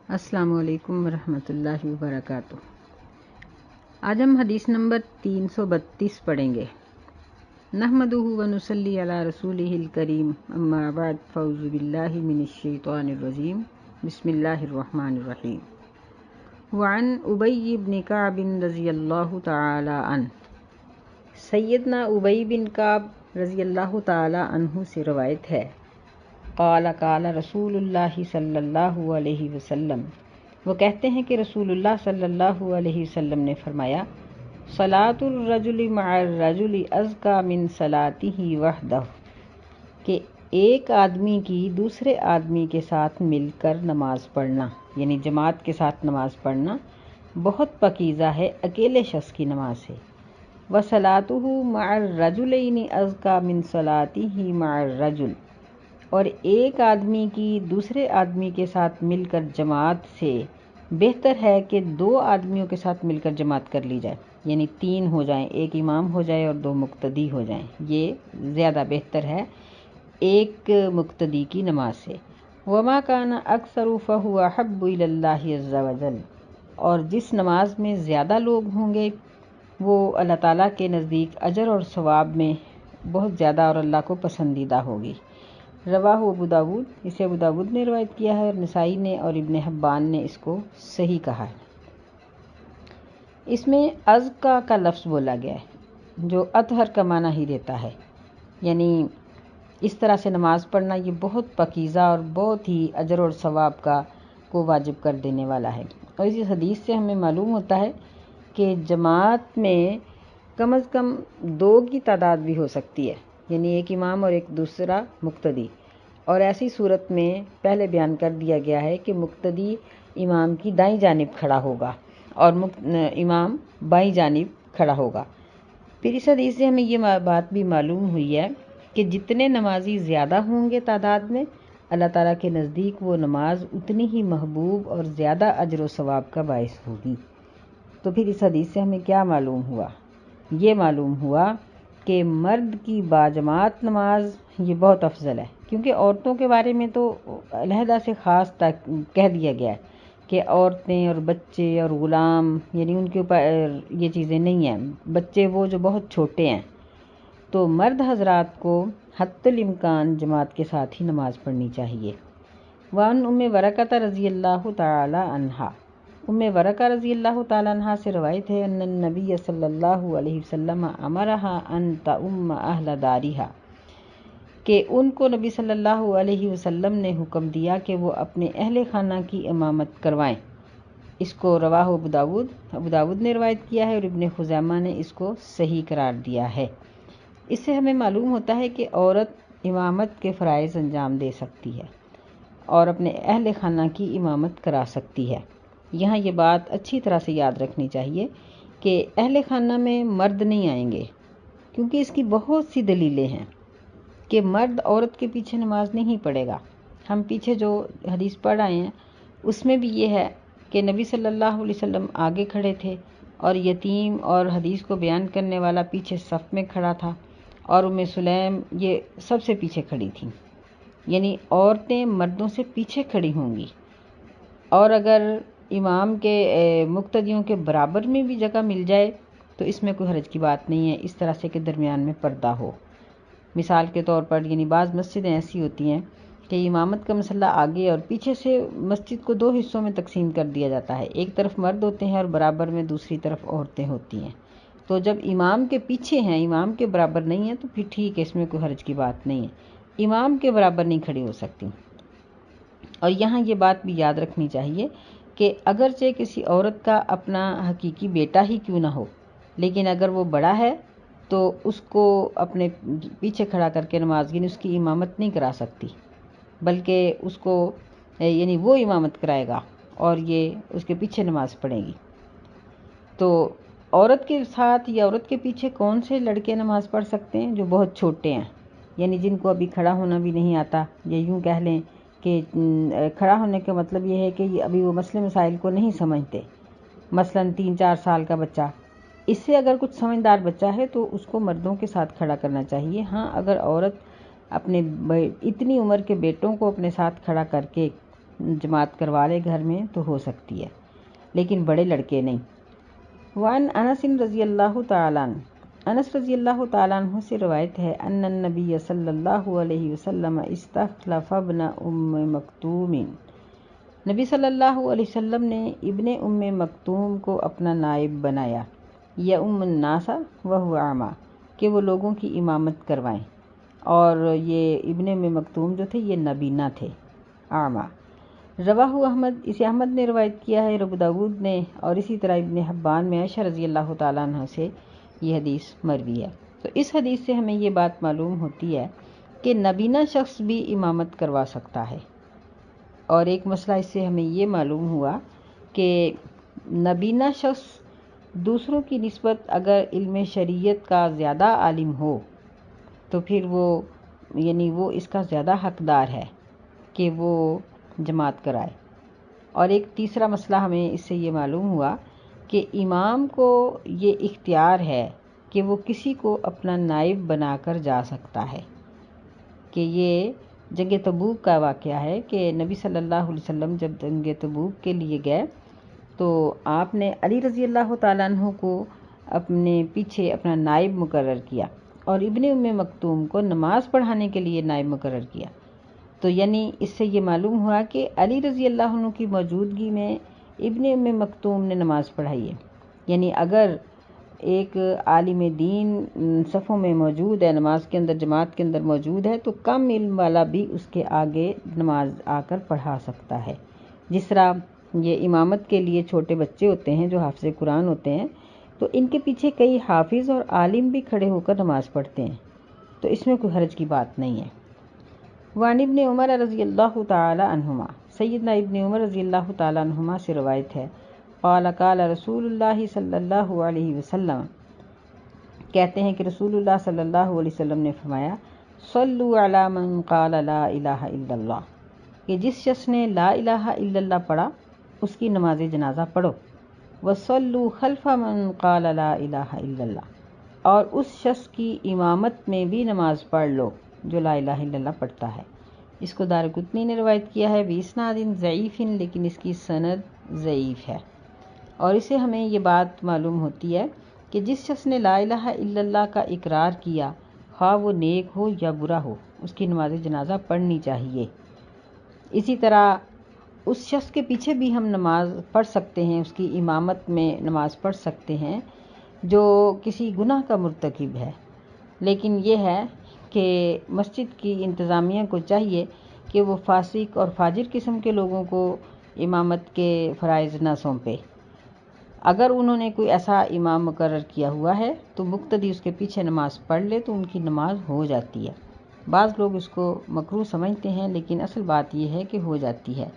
السلام علیکم ورحمۃ اللہ وبرکاتہ۔ آج ہم حدیث نمبر 332 پڑھیں گے۔ نحمدہ ونصلی علی رسولہ الکریم، اما بعد فاعوذ باللہ من الشیطان الرجیم، بسم اللہ الرحمن الرحیم۔ وعن ابی بن کعب رضی اللہ تعالی عنہ، سیدنا ابی بن کعب رضی اللہ تعالی عنہ سے روایت ہے، قال قال رسول اللہ صلی اللہ علیہ وسلم، وہ کہتے ہیں کہ رسول اللہ صلی اللہ علیہ وسلم نے فرمایا، صلاۃ الرجل مع الرجل ازکیٰ من صلاتہ وحدہ، کہ ایک آدمی کی دوسرے آدمی کے ساتھ مل کر نماز پڑھنا، یعنی جماعت کے ساتھ نماز پڑھنا بہت پاکیزہ ہے اکیلے شخص کی نماز سے۔ وصلاتہ مع الرجلین ازکیٰ من صلاتہ مع الرجل، اور ایک آدمی کی دوسرے آدمی کے ساتھ مل کر جماعت سے بہتر ہے کہ دو آدمیوں کے ساتھ مل کر جماعت کر لی جائے، یعنی 3 ہو جائیں، ایک امام ہو جائے اور 2 مقتدی ہو جائیں، یہ زیادہ بہتر ہے ایک مقتدی کی نماز سے۔ وما کان اکثر فہو احب الی اللہ عز وجل، اور جس نماز میں زیادہ لوگ ہوں گے وہ اللہ تعالیٰ کے نزدیک اجر اور ثواب میں بہت زیادہ اور اللہ کو پسندیدہ ہوگی۔ رواہ ابو داود، اسے ابو داود نے روایت کیا ہے، اور نسائی نے اور ابن حبان نے اس کو صحیح کہا ہے۔ اس میں ازکیٰ کا لفظ بولا گیا ہے جو اطہر کا معنی ہی دیتا ہے، یعنی اس طرح سے نماز پڑھنا یہ بہت پاکیزہ اور بہت ہی اجر اور ثواب کو واجب کر دینے والا ہے۔ اور اس حدیث سے ہمیں معلوم ہوتا ہے کہ جماعت میں کم از کم 2 کی تعداد بھی ہو سکتی ہے، یعنی ایک امام اور ایک دوسرا مقتدی، اور ایسی صورت میں پہلے بیان کر دیا گیا ہے کہ مقتدی امام کی دائیں جانب کھڑا ہوگا اور امام بائیں جانب کھڑا ہوگا۔ پھر اس حدیث سے ہمیں یہ بات بھی معلوم ہوئی ہے کہ جتنے نمازی زیادہ ہوں گے تعداد میں، اللہ تعالیٰ کے نزدیک وہ نماز اتنی ہی محبوب اور زیادہ اجر و ثواب کا باعث ہوگی۔ تو پھر اس حدیث سے ہمیں کیا معلوم ہوا؟ یہ معلوم ہوا کہ مرد کی باجماعت نماز یہ بہت افضل ہے، کیونکہ عورتوں کے بارے میں تو علیحدہ سے خاص کہہ دیا گیا ہے کہ عورتیں اور بچے اور غلام، یعنی ان کے اوپر یہ چیزیں نہیں ہیں، بچے وہ جو بہت چھوٹے ہیں، تو مرد حضرات کو حتی الامکان جماعت کے ساتھ ہی نماز پڑھنی چاہیے۔ وعن ام ورقہ رضی اللہ تعالی عنہا، ام ورقہ رضی اللہ تعالی عنہ سے روایت ہے، ان النبی صلی اللہ علیہ وسلم امرہا ان تؤم اہل دارہا، کہ ان کو نبی صلی اللہ علیہ وسلم نے حکم دیا کہ وہ اپنے اہل خانہ کی امامت کروائیں۔ اس کو رواہ ابو داود نے روایت کیا ہے، اور ابن خزیمہ نے اس کو صحیح قرار دیا ہے۔ اس سے ہمیں معلوم ہوتا ہے کہ عورت امامت کے فرائض انجام دے سکتی ہے اور اپنے اہل خانہ کی امامت کرا سکتی ہے۔ یہاں یہ بات اچھی طرح سے یاد رکھنی چاہیے کہ اہل خانہ میں مرد نہیں آئیں گے، کیونکہ اس کی بہت سی دلیلیں ہیں کہ مرد عورت کے پیچھے نماز نہیں پڑھے گا۔ ہم پیچھے جو حدیث پڑھ آئے ہیں اس میں بھی یہ ہے کہ نبی صلی اللہ علیہ وسلم آگے کھڑے تھے اور یتیم اور حدیث کو بیان کرنے والا پیچھے صف میں کھڑا تھا، اور ام سلیم یہ سب سے پیچھے کھڑی تھیں، یعنی عورتیں مردوں سے پیچھے کھڑی ہوں گی۔ اور اگر امام کے مقتدیوں کے برابر میں بھی جگہ مل جائے تو اس میں کوئی حرج کی بات نہیں ہے، اس طرح سے کہ درمیان میں پردہ ہو۔ مثال کے طور پر یعنی بعض مسجدیں ایسی ہوتی ہیں کہ امامت کا مسئلہ آگے اور پیچھے سے مسجد کو 2 حصوں میں تقسیم کر دیا جاتا ہے، ایک طرف مرد ہوتے ہیں اور برابر میں دوسری طرف عورتیں ہوتی ہیں۔ تو جب امام کے پیچھے ہیں، امام کے برابر نہیں ہیں، تو پھر ٹھیک ہے، اس میں کوئی حرج کی بات نہیں ہے، امام کے برابر نہیں کھڑی ہو سکتی۔ اور یہاں یہ بات بھی یاد رکھنی چاہیے کہ اگرچہ کسی عورت کا اپنا حقیقی بیٹا ہی کیوں نہ ہو، لیکن اگر وہ بڑا ہے تو اس کو اپنے پیچھے کھڑا کر کے نماز، یعنی اس کی امامت نہیں کرا سکتی، بلکہ اس کو یعنی وہ امامت کرائے گا اور یہ اس کے پیچھے نماز پڑھے گی۔ تو عورت کے ساتھ یا عورت کے پیچھے کون سے لڑکے نماز پڑھ سکتے ہیں؟ جو بہت چھوٹے ہیں، یعنی جن کو ابھی کھڑا ہونا بھی نہیں آتا، یا یوں کہہ لیں کہ کھڑا ہونے کا مطلب یہ ہے کہ ابھی وہ مسئلے مسائل کو نہیں سمجھتے، مثلاً 3-4 سال کا بچہ۔ اس سے اگر کچھ سمجھدار بچہ ہے تو اس کو مردوں کے ساتھ کھڑا کرنا چاہیے۔ ہاں، اگر عورت اپنے اتنی عمر کے بیٹوں کو اپنے ساتھ کھڑا کر کے جماعت کروا لے گھر میں تو ہو سکتی ہے، لیکن بڑے لڑکے نہیں۔ وعن انس رضی اللہ تعالیٰ عنہ، انس رضی اللہ تعالیٰ عنہ سے روایت ہے ان النبی صلی اللہ علیہ وسلم استخلف ابن ام مکتوم، نبی صلی اللہ علیہ وسلم نے ابن ام مکتوم کو اپنا نائب بنایا، یا الناس وہو اعمی، کہ وہ لوگوں کی امامت کروائیں، اور یہ ابن ام مکتوم جو تھے یہ نبینا تھے، اعمی۔ رواہ احمد، اسے احمد نے روایت کیا ہے، ابو داود نے، اور اسی طرح ابن حبان میں عائشہ رضی اللہ تعالیٰ عنہ سے یہ حدیث مروی ہے۔ تو اس حدیث سے ہمیں یہ بات معلوم ہوتی ہے کہ نبینا شخص بھی امامت کروا سکتا ہے، اور ایک مسئلہ اس سے ہمیں یہ معلوم ہوا کہ نبینا شخص دوسروں کی نسبت اگر علم شریعت کا زیادہ عالم ہو تو پھر وہ اس کا زیادہ حقدار ہے کہ وہ جماعت کرائے۔ اور ایک تیسرا مسئلہ ہمیں اس سے یہ معلوم ہوا کہ امام کو یہ اختیار ہے کہ وہ کسی کو اپنا نائب بنا کر جا سکتا ہے، کہ یہ جنگ تبوک کا واقعہ ہے کہ نبی صلی اللہ علیہ وسلم جب جنگ تبوک کے لیے گئے تو آپ نے علی رضی اللہ تعالیٰ عنہ کو اپنے پیچھے اپنا نائب مقرر کیا، اور ابن ام مکتوم کو نماز پڑھانے کے لیے نائب مقرر کیا۔ تو یعنی اس سے یہ معلوم ہوا کہ علی رضی اللہ عنہ کی موجودگی میں ابن ام مکتوم نے نماز پڑھائی ہے۔ یعنی اگر ایک عالم دین صفوں میں موجود ہے، نماز کے اندر جماعت کے اندر موجود ہے، تو کم علم والا بھی اس کے آگے نماز آ کر پڑھا سکتا ہے۔ جس طرح یہ امامت کے لیے چھوٹے بچے ہوتے ہیں جو حافظ قرآن ہوتے ہیں، تو ان کے پیچھے کئی حافظ اور عالم بھی کھڑے ہو کر نماز پڑھتے ہیں، تو اس میں کوئی حرج کی بات نہیں ہے۔ وعن ابن عمر رضی اللہ تعالی عنہما، سیدنا ابن عمر رضی اللہ تعالی عنہما سے روایت ہے، قال قال رسول اللہ صلی اللہ علیہ وسلم، کہتے ہیں کہ رسول اللہ صلی اللہ علیہ وسلم نے فرمایا، صلوا علی من قال لا الہ الا اللہ، کہ جس شخص نے لا الہ الا اللہ پڑھا اس کی نماز جنازہ پڑھو، وصلوا خلف من قال لا الہ الا اللہ، اور اس شخص کی امامت میں بھی نماز پڑھ لو جو لا الہ الا اللہ پڑھتا ہے۔ اس کو دارقطنی نے روایت کیا ہے بِإِسْنَادٍ ضعیف، لیکن اس کی سند ضعیف ہے۔ اور اسے ہمیں یہ بات معلوم ہوتی ہے کہ جس شخص نے لا الہ الا اللہ کا اقرار کیا، خواہ وہ نیک ہو یا برا ہو، اس کی نماز جنازہ پڑھنی چاہیے۔ اسی طرح اس شخص کے پیچھے بھی ہم نماز پڑھ سکتے ہیں، اس کی امامت میں نماز پڑھ سکتے ہیں جو کسی گناہ کا مرتکب ہے، لیکن یہ ہے کہ مسجد کی انتظامیہ کو چاہیے کہ وہ فاسق اور فاجر قسم کے لوگوں کو امامت کے فرائض نہ سونپے۔ اگر انہوں نے کوئی ایسا امام مقرر کیا ہوا ہے تو مقتدی اس کے پیچھے نماز پڑھ لے تو ان کی نماز ہو جاتی ہے۔ بعض لوگ اس کو مکروہ سمجھتے ہیں، لیکن اصل بات یہ ہے کہ ہو جاتی ہے۔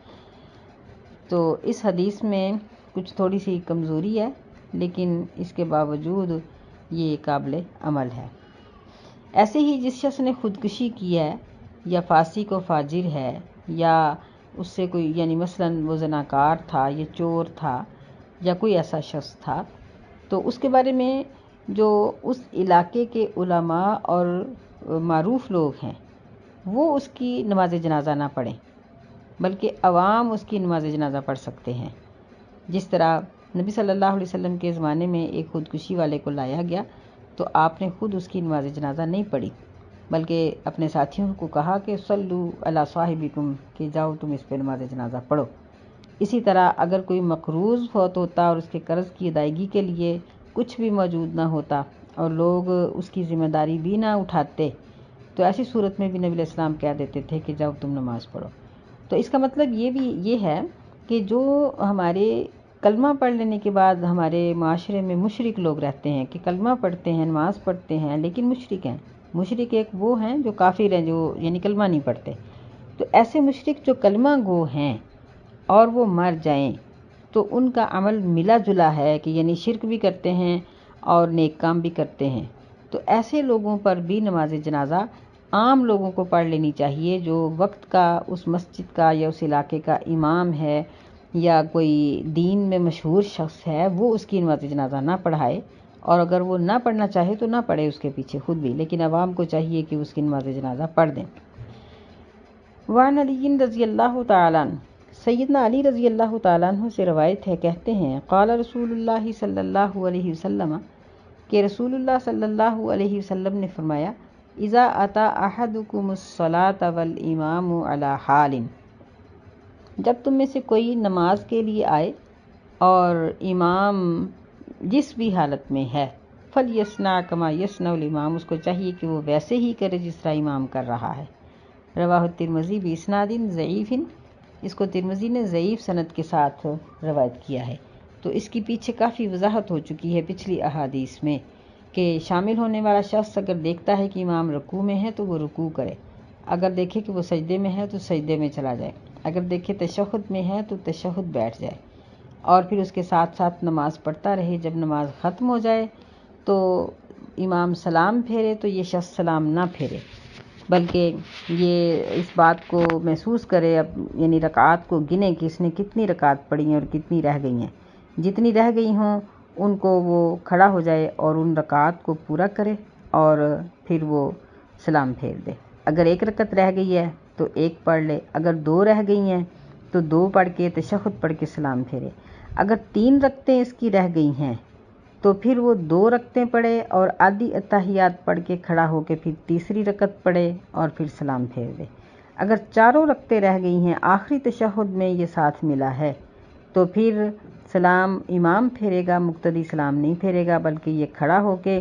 تو اس حدیث میں کچھ تھوڑی سی کمزوری ہے، لیکن اس کے باوجود یہ قابل عمل ہے۔ ایسے ہی جس شخص نے خودکشی کی ہے یا فاسق و فاجر ہے، یا اس سے کوئی یعنی مثلا وہ زناکار تھا یا چور تھا یا کوئی ایسا شخص تھا، تو اس کے بارے میں جو اس علاقے کے علماء اور معروف لوگ ہیں وہ اس کی نماز جنازہ نہ پڑھیں، بلکہ عوام اس کی نماز جنازہ پڑھ سکتے ہیں۔ جس طرح نبی صلی اللہ علیہ وسلم کے زمانے میں ایک خودکشی والے کو لایا گیا تو آپ نے خود اس کی نماز جنازہ نہیں پڑھی، بلکہ اپنے ساتھیوں کو کہا کہ صلو علی صاحبکم، کہ جاؤ تم اس پہ نماز جنازہ پڑھو۔ اسی طرح اگر کوئی مقروض فوت ہوتا اور اس کے قرض کی ادائیگی کے لیے کچھ بھی موجود نہ ہوتا اور لوگ اس کی ذمہ داری بھی نہ اٹھاتے، تو ایسی صورت میں بھی نبی علیہ السلام کہہ دیتے تھے کہ جاؤ تم نماز پڑھو۔ تو اس کا مطلب یہ ہے کہ جو ہمارے کلمہ پڑھ لینے کے بعد ہمارے معاشرے میں مشرک لوگ رہتے ہیں، کہ کلمہ پڑھتے ہیں، نماز پڑھتے ہیں، لیکن مشرک ہیں۔ مشرک ایک وہ ہیں جو کافر ہیں، جو یعنی کلمہ نہیں پڑھتے۔ تو ایسے مشرک جو کلمہ گو ہیں اور وہ مر جائیں تو ان کا عمل ملا جلا ہے، کہ یعنی شرک بھی کرتے ہیں اور نیک کام بھی کرتے ہیں، تو ایسے لوگوں پر بھی نماز جنازہ عام لوگوں کو پڑھ لینی چاہیے، جو وقت کا اس مسجد کا یا اس علاقے کا امام ہے یا کوئی دین میں مشہور شخص ہے، وہ اس کی نماز جنازہ نہ پڑھائے، اور اگر وہ نہ پڑھنا چاہے تو نہ پڑھے اس کے پیچھے خود بھی، لیکن عوام کو چاہیے کہ اس کی نماز جنازہ پڑھ دیں۔ وعن علی رضی اللہ تعالیٰ عنہ، سیدنا علی رضی اللہ تعالیٰ عنہ سے روایت ہے، کہتے ہیں قال رسول اللہ صلی اللہ علیہ وسلم، کہ رسول اللہ صلی اللہ علیہ وسلم نے فرمایا اذا اتا احدکم الصلاۃ والامام علی حال، جب تم میں سے کوئی نماز کے لیے آئے اور امام جس بھی حالت میں ہے، فلیصنع کما یصنع الامام، اس کو چاہیے کہ وہ ویسے ہی کرے جس طرح امام کر رہا ہے۔ رواہ ترمذی باسناد ضعیف، اس کو ترمذی نے ضعیف سند کے ساتھ روایت کیا ہے۔ تو اس کی پیچھے کافی وضاحت ہو چکی ہے پچھلی احادیث میں کہ شامل ہونے والا شخص اگر دیکھتا ہے کہ امام رکوع میں ہے تو وہ رکوع کرے، اگر دیکھے کہ وہ سجدے میں ہے تو سجدے میں چلا جائے، اگر دیکھے تشہد میں ہے تو تشہد بیٹھ جائے، اور پھر اس کے ساتھ ساتھ نماز پڑھتا رہے۔ جب نماز ختم ہو جائے تو امام سلام پھیرے تو یہ شخص سلام نہ پھیرے، بلکہ یہ اس بات کو محسوس کرے، اب یعنی رکعات کو گنے کہ اس نے کتنی رکعات پڑھی ہیں اور کتنی رہ گئی ہیں، جتنی رہ گئی ہوں ان کو وہ کھڑا ہو جائے اور ان رکعات کو پورا کرے اور پھر وہ سلام پھیر دے۔ اگر ایک رکعت رہ گئی ہے تو ایک پڑھ لے، اگر دو رہ گئی ہیں تو دو پڑھ کے تشہد پڑھ کے سلام پھیرے، اگر 3 رکعتیں اس کی رہ گئی ہیں تو پھر وہ 2 رکعتیں پڑھے اور آدھی اتحیات پڑھ کے کھڑا ہو کے پھر تیسری رکعت پڑھے اور پھر سلام پھیر دے۔ اگر 4 رکعتیں رہ گئی ہیں، آخری تشہد میں یہ ساتھ ملا ہے، تو پھر سلام امام پھیرے گا، مقتدی سلام نہیں پھیرے گا، بلکہ یہ کھڑا ہو کے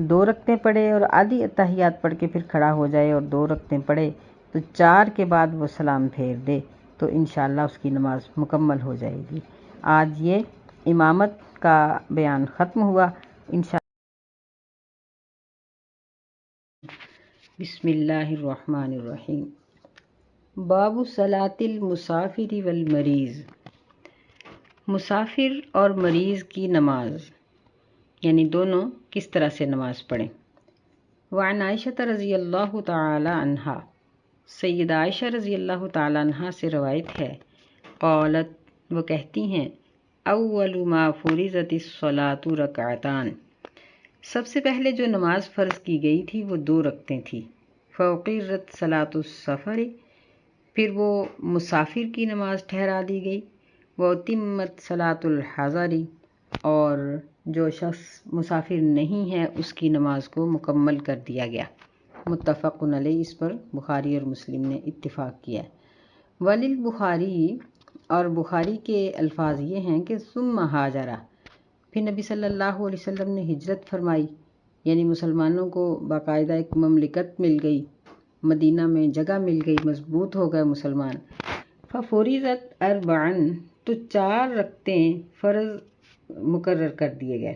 2 رکعتیں پڑھے اور آدھی اتحیات پڑھ کے پھر کھڑا ہو جائے اور 2 رکعتیں پڑھے تو 4 کے بعد وہ سلام پھیر دے، تو انشاءاللہ اس کی نماز مکمل ہو جائے گی۔ آج یہ امامت کا بیان ختم ہوا، انشاءاللہ۔ بسم اللہ الرحمن الرحیم۔ باب صلاۃ المسافر والمریض، مسافر اور مریض کی نماز، یعنی دونوں کس طرح سے نماز پڑھیں۔ وعن عائشہ رضی اللہ تعالی عنہا، سید عائشہ رضی اللہ تعالی عنہا سے روایت ہے، قالت، وہ کہتی ہیں، اول ما فرضت الصلاۃ رکعتان، سب سے پہلے جو نماز فرض کی گئی تھی وہ 2 رکعتیں تھیں۔ فوقرت صلاۃ السفر، پھر وہ مسافر کی نماز ٹھہرا دی گئی۔ وتمت صلاۃ الحضر، اور جو شخص مسافر نہیں ہے اس کی نماز کو مکمل کر دیا گیا۔ متفق علیہ، اس پر بخاری اور مسلم نے اتفاق کیا ہے۔ وللبخاری، اور بخاری کے الفاظ یہ ہیں کہ ثم ہاجر، پھر نبی صلی اللہ علیہ وسلم نے ہجرت فرمائی، یعنی مسلمانوں کو باقاعدہ ایک مملکت مل گئی، مدینہ میں جگہ مل گئی، مضبوط ہو گئے مسلمان۔ ففرضت اربعن، تو 4 رکعتیں فرض مقرر کر دیے گئے۔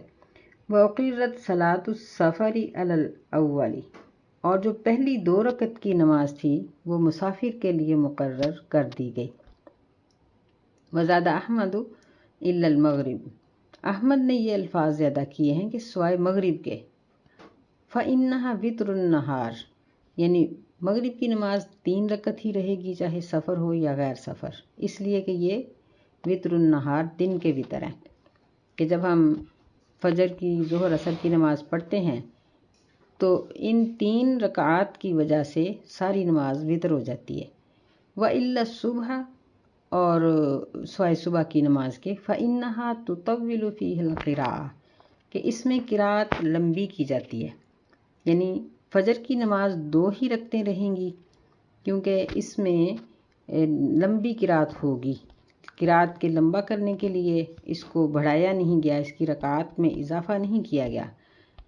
وأقرت صلاۃ السفر علی الاول، اور جو پہلی 2 رکعت کی نماز تھی وہ مسافر کے لیے مقرر کر دی گئی۔ وزاد احمد الا المغرب، احمد نے یہ الفاظ زیادہ کیے ہیں کہ سوائے مغرب کے۔ فإنها وتر النہار، یعنی مغرب کی نماز 3 رکعت ہی رہے گی چاہے سفر ہو یا غیر سفر، اس لیے کہ یہ وتر النہار دن کے وتر ہیں، کہ جب ہم فجر کی، ظہر عصر کی نماز پڑھتے ہیں تو ان 3 رکعات کی وجہ سے ساری نماز وتر ہو جاتی ہے۔ وإلا الصبح، اور سوائے صبح کی نماز کے، فإنها تطول فیہ القراءة، کہ اس میں قرأت لمبی کی جاتی ہے، یعنی فجر کی نماز 2 ہی رکعتیں رہیں گی کیونکہ اس میں لمبی قرأت ہوگی۔ قرأت کے لمبا کرنے کے لیے اس کو بڑھایا نہیں گیا، اس کی رکعات میں اضافہ نہیں کیا گیا،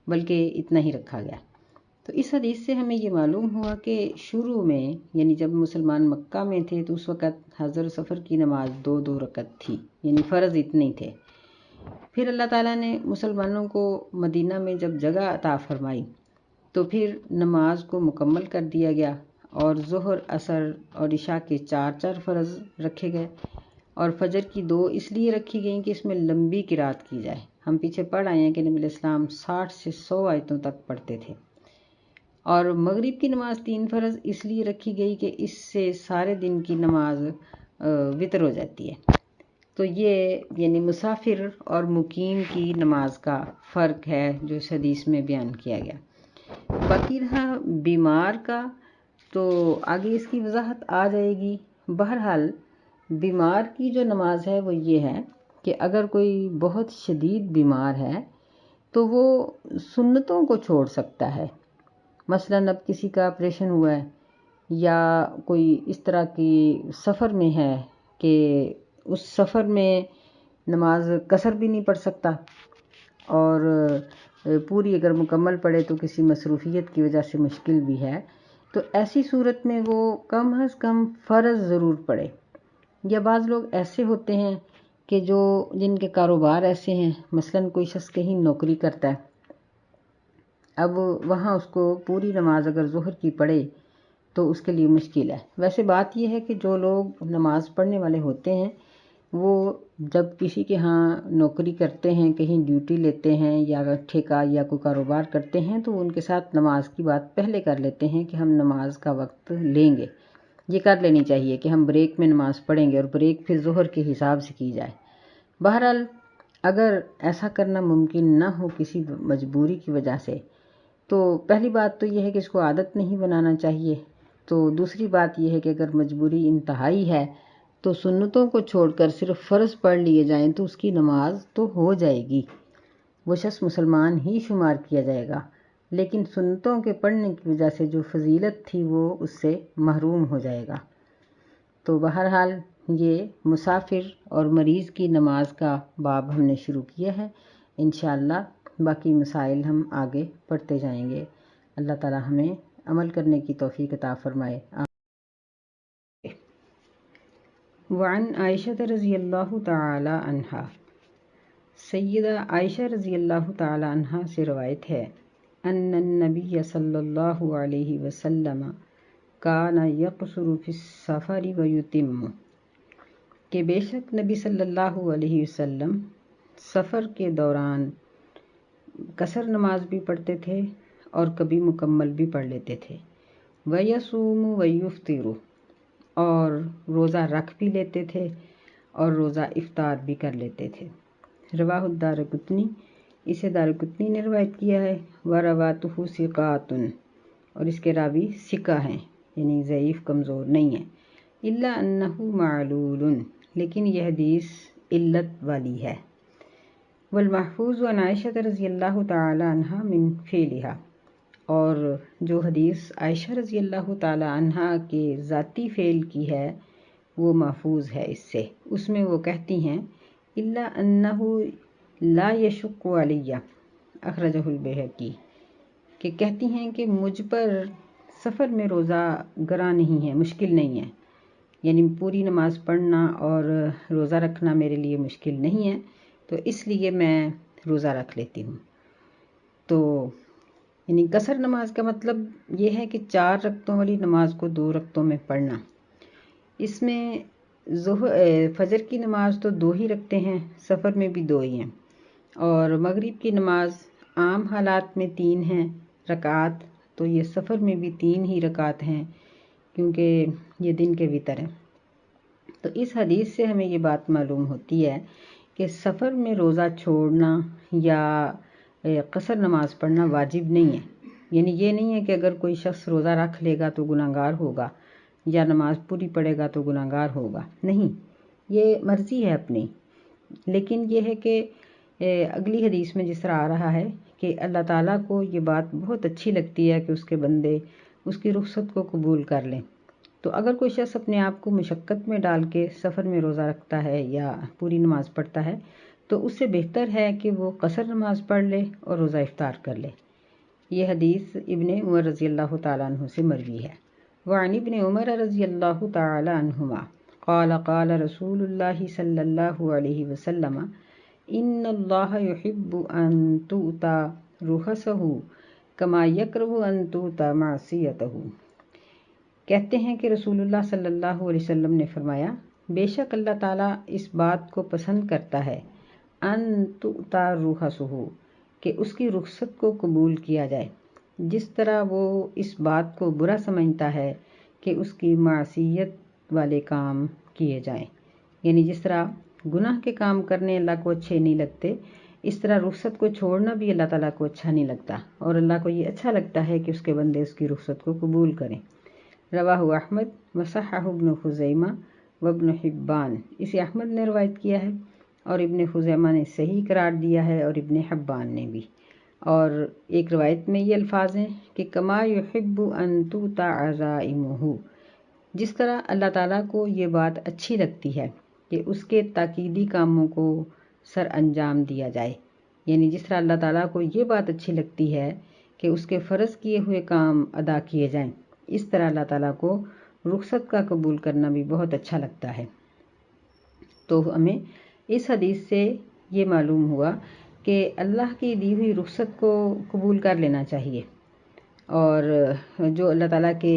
بلکہ اتنا ہی رکھا گیا۔ تو اس حدیث سے ہمیں یہ معلوم ہوا کہ شروع میں، یعنی جب مسلمان مکہ میں تھے تو اس وقت حضر سفر کی نماز 2 رکعت تھی، یعنی فرض اتنے ہی تھے۔ پھر اللہ تعالیٰ نے مسلمانوں کو مدینہ میں جب جگہ عطا فرمائی تو پھر نماز کو مکمل کر دیا گیا، اور ظہر، عصر اور عشاء کے 4 فرض رکھے گئے، اور فجر کی 2 اس لیے رکھی گئیں کہ اس میں لمبی قرأت کی جائے۔ ہم پیچھے پڑھ آئے ہیں کہ نبی علیہ السلام 60 سے 100 آیتوں تک پڑھتے تھے۔ اور مغرب کی نماز 3 فرض اس لیے رکھی گئی کہ اس سے سارے دن کی نماز وتر ہو جاتی ہے۔ تو یہ یعنی مسافر اور مقیم کی نماز کا فرق ہے جو اس حدیث میں بیان کیا گیا۔ باقی رہا بیمار کا، تو آگے اس کی وضاحت آ جائے گی۔ بہرحال بیمار کی جو نماز ہے وہ یہ ہے کہ اگر کوئی بہت شدید بیمار ہے تو وہ سنتوں کو چھوڑ سکتا ہے. مثلاً اب کسی کا آپریشن ہوا ہے یا کوئی اس طرح کی سفر میں ہے کہ اس سفر میں نماز قصر بھی نہیں پڑھ سکتا، اور پوری اگر مکمل پڑھے تو کسی مصروفیت کی وجہ سے مشکل بھی ہے، تو ایسی صورت میں وہ کم از کم فرض ضرور پڑھے. یا بعض لوگ ایسے ہوتے ہیں کہ جن کے کاروبار ایسے ہیں، مثلاً کوئی شخص کہیں نوکری کرتا ہے، اب وہاں اس کو پوری نماز اگر ظہر کی پڑھے تو اس کے لیے مشکل ہے. ویسے بات یہ ہے کہ جو لوگ نماز پڑھنے والے ہوتے ہیں وہ جب کسی کے ہاں نوکری کرتے ہیں، کہیں ڈیوٹی لیتے ہیں یا ٹھیکہ یا کوئی کاروبار کرتے ہیں، تو ان کے ساتھ نماز کی بات پہلے کر لیتے ہیں کہ ہم نماز کا وقت لیں گے. یہ کر لینی چاہیے کہ ہم بریک میں نماز پڑھیں گے، اور بریک پھر ظہر کے حساب سے کی جائے. بہرحال اگر ایسا کرنا ممکن نہ ہو کسی مجبوری کی وجہ سے، تو پہلی بات تو یہ ہے کہ اس کو عادت نہیں بنانا چاہیے. تو دوسری بات یہ ہے کہ اگر مجبوری انتہائی ہے تو سنتوں کو چھوڑ کر صرف فرض پڑھ لیے جائیں تو اس کی نماز تو ہو جائے گی، وہ شخص مسلمان ہی شمار کیا جائے گا، لیکن سنتوں کے پڑھنے کی وجہ سے جو فضیلت تھی وہ اس سے محروم ہو جائے گا. تو بہرحال یہ مسافر اور مریض کی نماز کا باب ہم نے شروع کیا ہے. انشاءاللہ باقی مسائل ہم آگے پڑھتے جائیں گے. اللہ تعالی ہمیں عمل کرنے کی توفیق عطا فرمائے. وعن عائشہ رضی اللہ تعالی عنہا، سیدہ عائشہ رضی اللہ تعالی عنہا سے روایت ہے، ان النبی صلی اللہ علیہ وسلم کان یقصر فی السفر ویتم، کہ بے شک نبی صلی اللہ علیہ وسلم سفر کے دوران قصر نماز بھی پڑھتے تھے اور کبھی مکمل بھی پڑھ لیتے تھے. وَيَصُومُ وَيُفْطِرُ، اور روزہ رکھ بھی لیتے تھے اور روزہ افطار بھی کر لیتے تھے. رواہ الدارقطنی، اسے دارقطنی نے روایت کیا ہے. وَرَوَاتُهُ ثِقَاتٌ، اور اس کے راوی ثقہ ہیں، یعنی ضعیف کمزور نہیں ہیں. إِلَّا أَنَّهُ مَعْلُولٌ، لیکن یہ حدیث علت والی ہے. والمحفوظ عن عائشہ رضی اللہ تعالی عنہا من فعلها، اور جو حدیث عائشہ رضی اللہ تعالی عنہا کے ذاتی فعل کی ہے وہ محفوظ ہے اس سے. اس میں وہ کہتی ہیں الا انہ لا یشق علی، اخرجہ البیہقی، کہ کہتی ہیں کہ مجھ پر سفر میں روزہ گراں نہیں ہے، مشکل نہیں ہے، یعنی پوری نماز پڑھنا اور روزہ رکھنا میرے لیے مشکل نہیں ہے، تو اس لیے میں روزہ رکھ لیتی ہوں. تو یعنی قصر نماز کا مطلب یہ ہے کہ 4 رکعتوں والی نماز کو 2 رکعتوں میں پڑھنا. اس میں فجر کی نماز تو 2 ہی رکھتے ہیں، سفر میں بھی 2 ہی ہیں، اور مغرب کی نماز عام حالات میں 3 ہیں رکعات، تو یہ سفر میں بھی 3 ہی رکعات ہیں کیونکہ یہ دن کے وتر ہیں. تو اس حدیث سے ہمیں یہ بات معلوم ہوتی ہے کہ سفر میں روزہ چھوڑنا یا قصر نماز پڑھنا واجب نہیں ہے. یعنی یہ نہیں ہے کہ اگر کوئی شخص روزہ رکھ لے گا تو گناہگار ہوگا یا نماز پوری پڑھے گا تو گناہگار ہوگا، نہیں، یہ مرضی ہے اپنی. لیکن یہ ہے کہ اگلی حدیث میں جس طرح آ رہا ہے کہ اللہ تعالیٰ کو یہ بات بہت اچھی لگتی ہے کہ اس کے بندے اس کی رخصت کو قبول کر لیں. تو اگر کوئی شخص اپنے آپ کو مشقت میں ڈال کے سفر میں روزہ رکھتا ہے یا پوری نماز پڑھتا ہے تو اس سے بہتر ہے کہ وہ قصر نماز پڑھ لے اور روزہ افطار کر لے. یہ حدیث ابن عمر رضی اللہ تعالیٰ عنہ سے مروی ہے. وعن ابن عمر رضی اللہ تعالیٰ عنہما قال قال رسول اللہ صلی اللہ علیہ وسلم ان اللہ یحب ان تؤتى رخصہ کما یکرہ ان تؤتى معصیتہ. کہتے ہیں کہ رسول اللہ صلی اللہ علیہ وسلم نے فرمایا، بے شک اللہ تعالیٰ اس بات کو پسند کرتا ہے ان تؤتى رخصہ، کہ اس کی رخصت کو قبول کیا جائے، جس طرح وہ اس بات کو برا سمجھتا ہے کہ اس کی معصیت والے کام کیے جائیں. یعنی جس طرح گناہ کے کام کرنے اللہ کو اچھے نہیں لگتے، اس طرح رخصت کو چھوڑنا بھی اللہ تعالیٰ کو اچھا نہیں لگتا، اور اللہ کو یہ اچھا لگتا ہے کہ اس کے بندے اس کی رخصت کو قبول کریں. رواہ احمد وصححہ ابن خزیمہ وابن حبان، اسے احمد نے روایت کیا ہے اور ابن خزیمہ نے صحیح قرار دیا ہے اور ابن حبان نے بھی۔ اور ایک روایت میں یہ الفاظ ہیں کہ کما یحب ان توطا عزائمہ، جس طرح اللہ تعالیٰ کو یہ بات اچھی لگتی ہے کہ اس کے تاکیدی کاموں کو سر انجام دیا جائے، یعنی جس طرح اللہ تعالیٰ کو یہ بات اچھی لگتی ہے کہ اس کے فرض کیے ہوئے کام ادا کیے جائیں، اس طرح اللہ تعالیٰ کو رخصت کا قبول کرنا بھی بہت اچھا لگتا ہے۔ تو ہمیں اس حدیث سے یہ معلوم ہوا کہ اللہ کی دی ہوئی رخصت کو قبول کر لینا چاہیے، اور جو اللہ تعالیٰ کے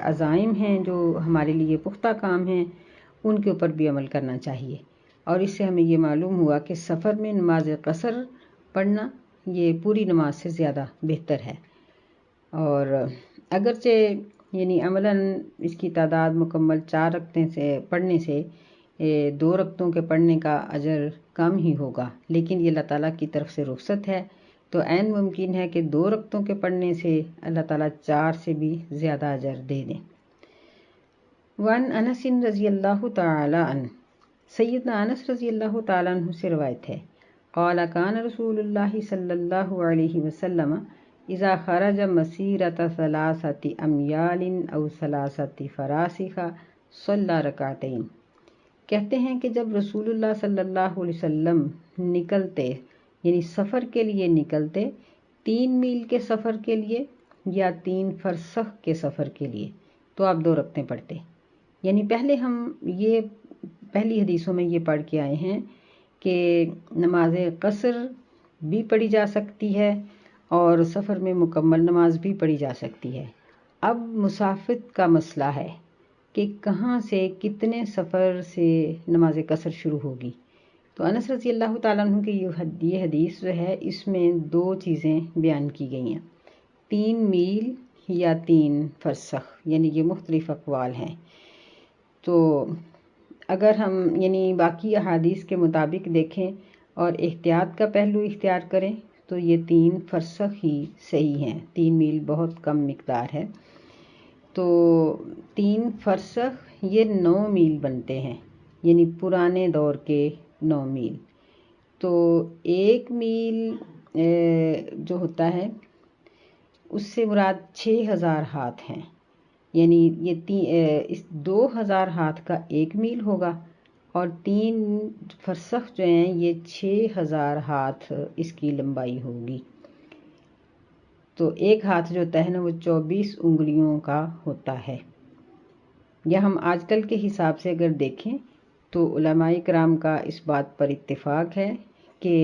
عزائم ہیں، جو ہمارے لیے پختہ کام ہیں، ان کے اوپر بھی عمل کرنا چاہیے۔ اور اس سے ہمیں یہ معلوم ہوا کہ سفر میں نماز قصر پڑھنا یہ پوری نماز سے زیادہ بہتر ہے، اور اگرچہ یعنی عملاً اس کی تعداد مکمل 4 رکعتیں سے پڑھنے سے 2 رکعتوں کے پڑھنے کا اجر کم ہی ہوگا، لیکن یہ اللہ تعالیٰ کی طرف سے رخصت ہے، تو عین ممکن ہے کہ 2 رکعتوں کے پڑھنے سے اللہ تعالیٰ 4 سے بھی زیادہ اجر دے دیں۔ وعن انس رضی اللہ تعالی عنہ، سیدنا انس رضی اللہ تعالی عنہ سے روایت ہے، قال کان رسول اللہ صلی اللہ علیہ وسلم اذا خرج مسیرۃ 3 امیال او 3 فراسخ صلی رکعتین، کہتے ہیں کہ جب رسول اللہ صلی اللہ علیہ وسلم نکلتے، یعنی سفر کے لیے نکلتے، 3 میل کے سفر کے لیے یا 3 فرسخ کے سفر کے لیے، تو آپ 2 رکعتیں پڑھتے۔ یعنی پہلی حدیثوں میں یہ پڑھ کے آئے ہیں کہ نماز قصر بھی پڑھی جا سکتی ہے اور سفر میں مکمل نماز بھی پڑھی جا سکتی ہے۔ اب مسافر کا مسئلہ ہے کہ کہاں سے کتنے سفر سے نماز قصر شروع ہوگی۔ تو انس رضی اللہ تعالیٰ عنہ کی یہ حدیث جو ہے، اس میں 2 چیزیں بیان کی گئی ہیں، 3 میل یا 3 فرسخ، یعنی یہ مختلف اقوال ہیں۔ تو اگر ہم یعنی باقی احادیث کے مطابق دیکھیں اور احتیاط کا پہلو اختیار کریں تو یہ 3 فرسخ ہی صحیح ہیں، 3 میل بہت کم مقدار ہے۔ تو 3 فرسخ یہ 9 میل بنتے ہیں، یعنی پرانے دور کے 9 میل۔ تو 1 میل جو ہوتا ہے اس سے مراد 6000 ہاتھ ہیں، یعنی یہ 2000 ہاتھ کا 1 میل ہوگا، اور 3 فرسخ جو ہیں یہ 6000 ہاتھ اس کی لمبائی ہوگی۔ تو ایک ہاتھ جو ہوتا ہے نا وہ 24 انگلیوں کا ہوتا ہے۔ یا ہم آج کل کے حساب سے اگر دیکھیں تو علماء کرام کا اس بات پر اتفاق ہے کہ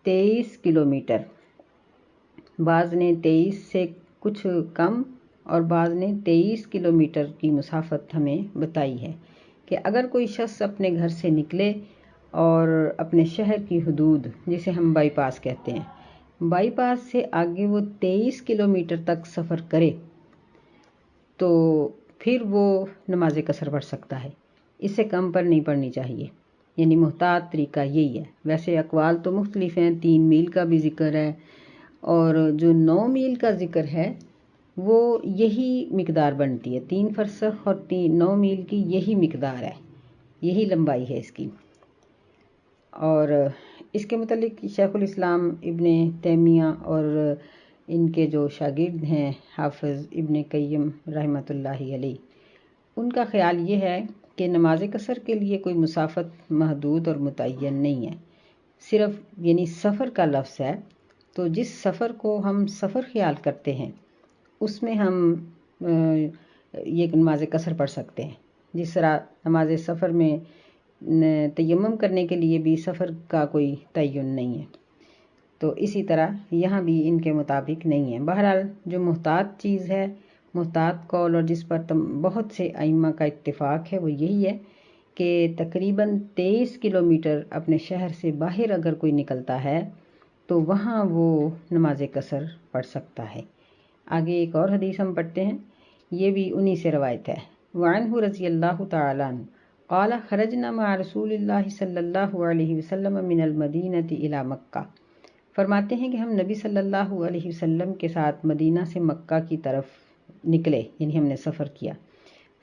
23 کلومیٹر، بعض نے 23 سے کچھ کم اور بعض نے 23 کلومیٹر کی مسافت ہمیں بتائی ہے کہ اگر کوئی شخص اپنے گھر سے نکلے اور اپنے شہر کی حدود، جسے ہم بائی پاس کہتے ہیں، بائی پاس سے آگے وہ 23 کلومیٹر تک سفر کرے تو پھر وہ نماز قصر پڑھ سکتا ہے، اس سے کم پر نہیں پڑھنی چاہیے، یعنی محتاط طریقہ یہی ہے۔ ویسے اقوال تو مختلف ہیں، 3 میل کا بھی ذکر ہے اور جو 9 میل کا ذکر ہے وہ یہی مقدار بنتی ہے، 3 فرسخ اور 9 میل کی یہی مقدار ہے، یہی لمبائی ہے اس کی۔ اور اس کے متعلق شیخ الاسلام ابن تیمیہ اور ان کے جو شاگرد ہیں حافظ ابن قیم رحمۃ اللہ علیہ، ان کا خیال یہ ہے کہ نماز قصر کے لیے کوئی مسافت محدود اور متعین نہیں ہے، صرف یعنی سفر کا لفظ ہے، تو جس سفر کو ہم سفر خیال کرتے ہیں اس میں ہم یہ نماز قصر پڑھ سکتے ہیں، جس طرح نماز سفر میں تیمم کرنے کے لیے بھی سفر کا کوئی تعین نہیں ہے، تو اسی طرح یہاں بھی ان کے مطابق نہیں ہے۔ بہرحال جو محتاط چیز ہے، محتاط قول، اور جس پر بہت سے ائمہ کا اتفاق ہے، وہ یہی ہے کہ تقریباً 23 کلومیٹر اپنے شہر سے باہر اگر کوئی نکلتا ہے تو وہاں وہ نماز قصر پڑھ سکتا ہے۔ آگے ایک اور حدیث ہم پڑھتے ہیں، یہ بھی انہی سے روایت ہے۔ وعنہ رضی اللہ تعالی عنہ قال خرجنا مع رسول اللہ صلی اللہ علیہ وسلم من المدینۃ الی مکہ، فرماتے ہیں کہ ہم نبی صلی اللہ علیہ وسلم کے ساتھ مدینہ سے مکہ کی طرف نکلے، یعنی ہم نے سفر کیا۔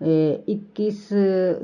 21